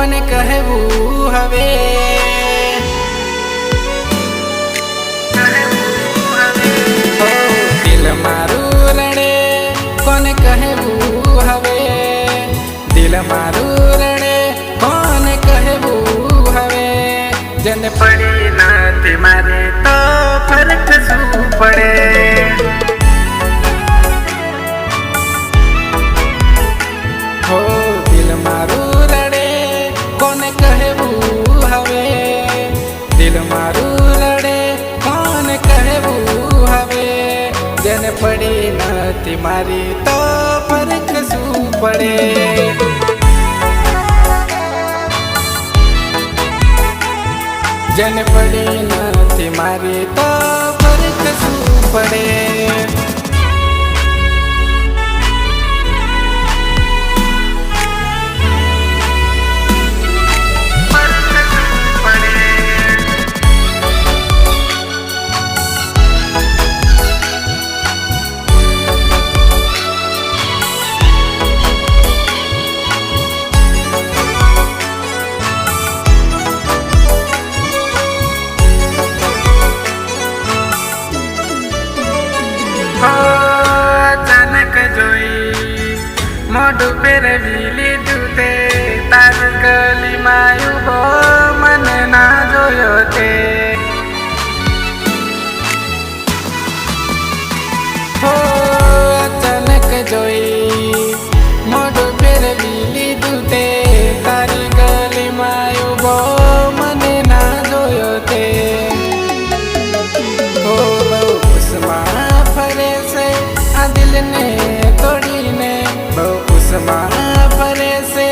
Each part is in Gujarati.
કોને કહેવું હવે? દિલ મારું રડે કોને કહેવું હવે? દિલ મારું રડે કોને કહેવું હવે? જેને પડી નથી મારે તો ફરક શું પડે? હો દિલ મારું રડે કોને કહેવું હવે? દિલ મારું રડે કોને કહેવું હવે? જેને પડી નથી મારી તો ફરક શું પડે? જેને પડી નથી મારી તો ફરક શું પડે? અચાનક જોઈ મોઢું ફેરવી લીધું તે તાર ગલીમાં ઉભો મને ના જોયો તે. હો અચાનક જોઈ મોઢું ફેરવી લીધું તે તારી ગલીમાં ઉભો મને ના જોયો તે. હો બહુ ખુશમાં ફરે છે આ દિલને તોડીને, બહુ ખુશમાં ફરે છે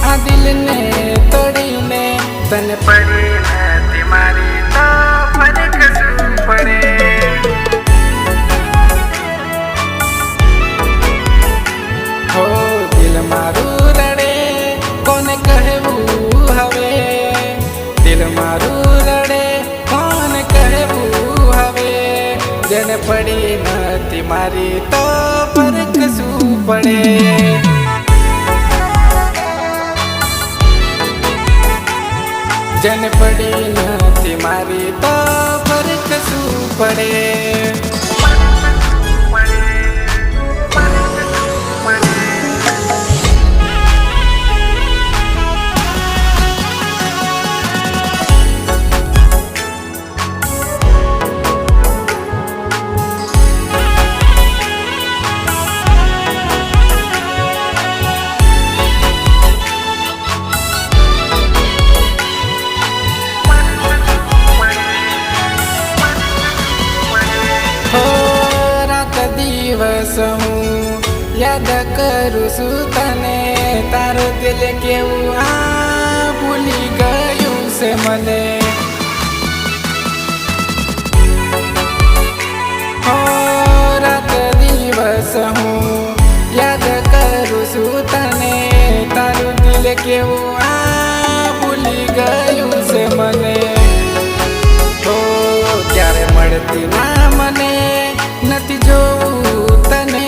આ દિલને તોડીને. તને પડી નથી મારી તો ફરક શું પડે? હો દિલ મારું રડે કોને કહેવું હવે? દિલ મારું રડે કોને કહેવું હવે? જેને પડી નથી મારી તો ફરક શું પડે? જેને પડી નથી મારી તો ફરક શું પડે? દિવસ હું યાદ કરું છું તને, તારું દિલ કેવું આ ભૂલી ગયું છે મને. હો રાત દિવસ હું યાદ કરું છું તને, તારું દિલ કેવું આ ભૂલી ગયું છે મને. હો ક્યારે મળતી ના મને નથી જોવું તને,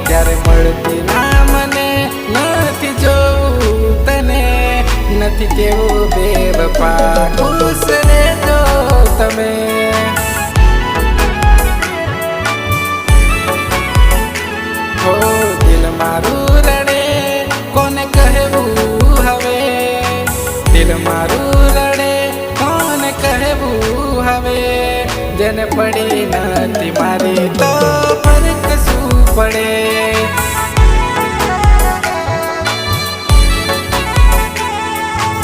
ક્યારે મળતી ના મને નથી જોવું તને. નથી કેવું બેવફા ખુશ રહેજો તમે. હો દિલ મારું રડે કોને કહેવું હવે? દિલ મારું રડે કોને કહેવું હવે? જેને પડી નથી મારી તો ફરક શું પડે?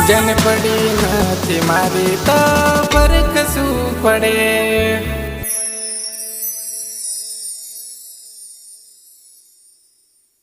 જેને પડી નથી મારી તો ફરક શું પડે?